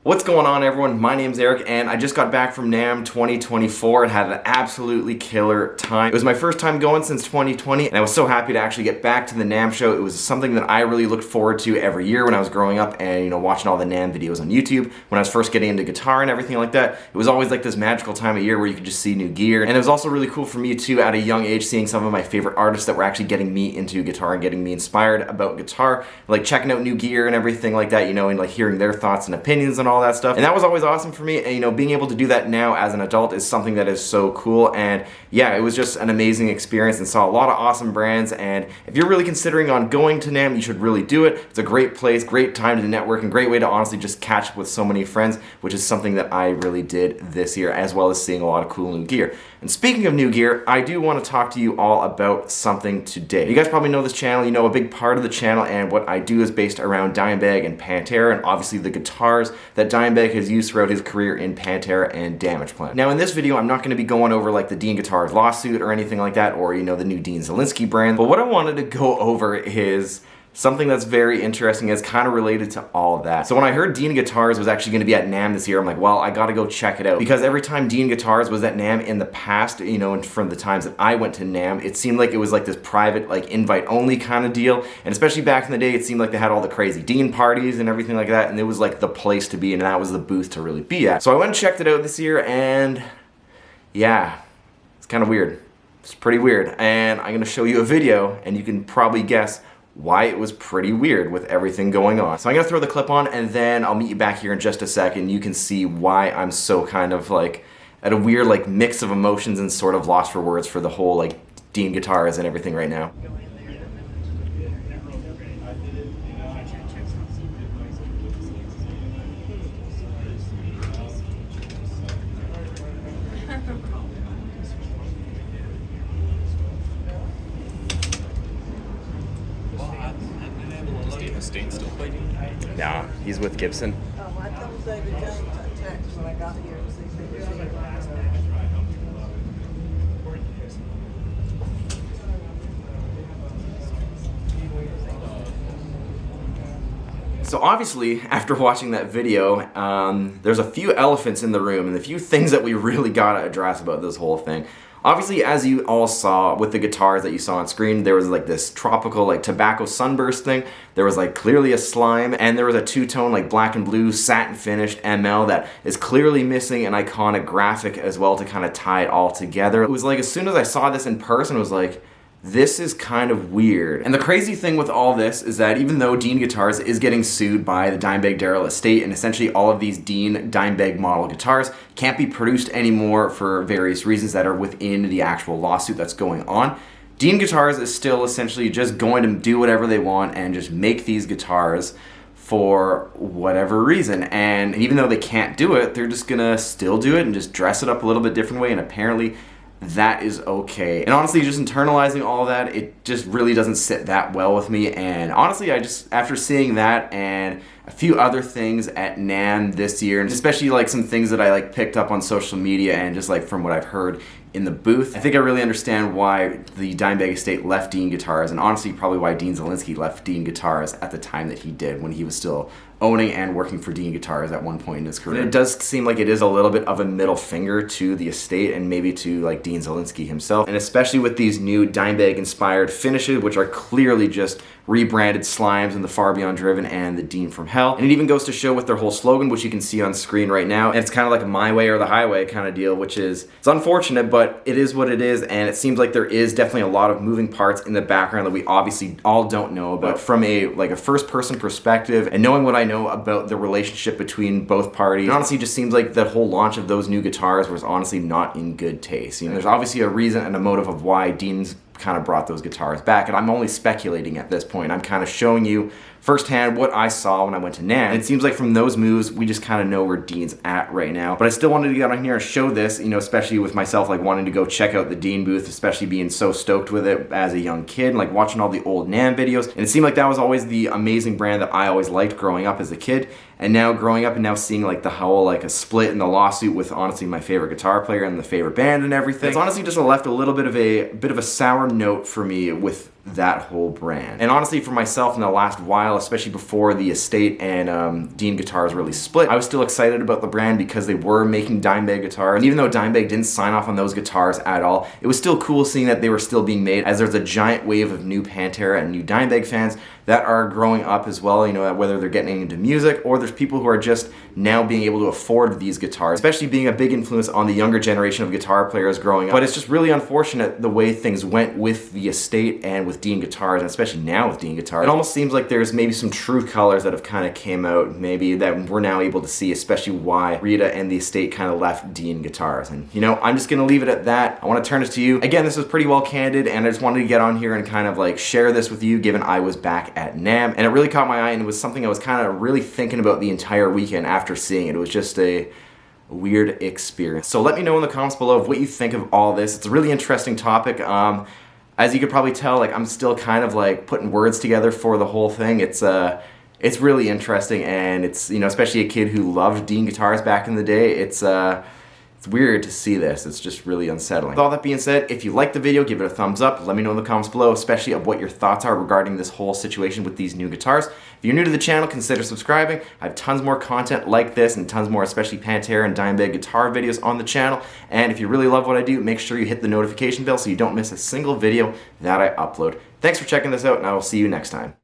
What's going on, everyone? My name's Eric and I just got back from NAMM 2024 and had an absolutely killer time. It was my first time going since 2020 and I was so happy to actually get back to the NAMM show. It was something that I really looked forward to every year when I was growing up and watching all the NAMM videos on YouTube. When I was first getting into guitar and everything like that, it was always like this magical time of year where you could just see new gear. And it was also really cool for me too at a young age seeing some of my favorite artists that were actually getting me into guitar and getting me inspired about guitar, like checking out new gear and everything like that, and like hearing their thoughts and opinions and all that stuff. And that was always awesome for me, and being able to do that now as an adult is something that is so cool. And yeah, it was just an amazing experience and saw a lot of awesome brands. And if you're really considering on going to NAMM, you should really do it. It's a great place, great time to network, and great way to honestly just catch up with so many friends, which is something that I really did this year, as well as seeing a lot of cool new gear. And speaking of new gear, I do want to talk to you all about something today. You guys probably know this channel, a big part of the channel, and what I do is based around Dimebag and Pantera, and obviously the guitars that Dimebag has used throughout his career in Pantera and Damageplan. Now in this video, I'm not going to be going over like the Dean Guitars lawsuit or anything like that, or the new Dean Zielinski brand, but what I wanted to go over is something that's very interesting, is kind of related to all of that. So when I heard Dean Guitars was actually going to be at NAMM this year, I'm like, well, I gotta go check it out. Because every time Dean Guitars was at NAMM in the past, and from the times that I went to NAMM, it seemed like it was like this private, like invite-only kind of deal. And especially back in the day, it seemed like they had all the crazy Dean parties and everything like that, and it was like the place to be, and that was the booth to really be at. So I went and checked it out this year, and yeah, it's kind of weird. It's pretty weird. And I'm gonna show you a video, and you can probably guess why it was pretty weird with everything going on. So I'm gonna throw the clip on and then I'll meet you back here in just a second. You can see why I'm so kind of like at a weird like mix of emotions and sort of lost for words for the whole like Dean Guitars and everything right now. Still playing? Nah, he's with Gibson. I told David James a text when I got here to see if he was here. So obviously, after watching that video, there's a few elephants in the room and a few things that we really gotta address about this whole thing. Obviously, as you all saw with the guitars that you saw on screen, there was like this tropical like tobacco sunburst thing. There was like clearly a slime, and there was a two-tone like black and blue satin finished ML that is clearly missing an iconic graphic as well to kind of tie it all together. It was like as soon as I saw this in person, it was like, this is kind of weird. And the crazy thing with all this is that even though Dean Guitars is getting sued by the Dimebag Darrell estate, and essentially all of these Dean Dimebag model guitars can't be produced anymore for various reasons that are within the actual lawsuit that's going on, Dean Guitars is still essentially just going to do whatever they want and just make these guitars for whatever reason. And even though they can't do it, they're just gonna still do it and just dress it up a little bit different way, and apparently that is okay. And honestly, just internalizing all that, it just really doesn't sit that well with me. And honestly, after seeing that and a few other things at NAMM this year, and especially like some things that I like picked up on social media and just like from what I've heard in the booth, I think I really understand why the Dimebag estate left Dean Guitars, and honestly probably why Dean Zielinski left Dean Guitars at the time that he did, when he was still owning and working for Dean Guitars at one point in his career. It does seem like it is a little bit of a middle finger to the estate and maybe to like Dean Zielinski himself, and especially with these new Dimebag inspired finishes, which are clearly just rebranded slimes in the Far Beyond Driven and the Dean from Hell. And it even goes to show with their whole slogan, which you can see on screen right now, and it's kind of like a my way or the highway kind of deal, which is, it's unfortunate, but it is what it is. And it seems like there is definitely a lot of moving parts in the background that we obviously all don't know about. From a first person perspective, and knowing what I know about the relationship between both parties, it honestly just seems like the whole launch of those new guitars was honestly not in good taste. There's obviously a reason and a motive of why Dean's kind of brought those guitars back, and I'm only speculating at this point. I'm kind of showing you firsthand what I saw when I went to NAMM. And it seems like from those moves, we just kind of know where Dean's at right now. But I still wanted to get on here and show this, especially with myself like wanting to go check out the Dean booth, especially being so stoked with it as a young kid, like watching all the old NAMM videos. And it seemed like that was always the amazing brand that I always liked growing up as a kid. And now growing up and now seeing like the whole like a split in the lawsuit with honestly my favorite guitar player and the favorite band and everything, it's honestly just left a little bit of a sour note for me with that whole brand. And honestly, for myself in the last while, especially before the Estate and Dean guitars really split, I was still excited about the brand because they were making Dimebag guitars. And even though Dimebag didn't sign off on those guitars at all, it was still cool seeing that they were still being made, as there's a giant wave of new Pantera and new Dimebag fans that are growing up as well, you know, whether they're getting into music or there's people who are just now being able to afford these guitars, especially being a big influence on the younger generation of guitar players growing up. But it's just really unfortunate the way things went with the Estate and with Dean guitars, and especially now with Dean guitars. It almost seems like there's maybe some true colors that have kind of came out, maybe that we're now able to see, especially why Rita and the Estate kind of left Dean guitars. And you know, I'm just gonna leave it at that. I want to turn it to you. Again, this was pretty well candid, and I just wanted to get on here and kind of like share this with you, given I was back at NAMM, and it really caught my eye, and it was something I was kind of really thinking about the entire weekend after seeing it. It was just a weird experience. So let me know in the comments below of what you think of all this. It's a really interesting topic. As you could probably tell, like I'm still kind of like putting words together for the whole thing. It's really interesting, and it's, you know, especially a kid who loved Dean guitars back in the day, it's weird to see this. It's just really unsettling. With all that being said, if you liked the video, give it a thumbs up. Let me know in the comments below, especially of what your thoughts are regarding this whole situation with these new guitars. If you're new to the channel, consider subscribing. I have tons more content like this and tons more, especially Pantera and Dimebag guitar videos on the channel. And if you really love what I do, make sure you hit the notification bell so you don't miss a single video that I upload. Thanks for checking this out, and I will see you next time.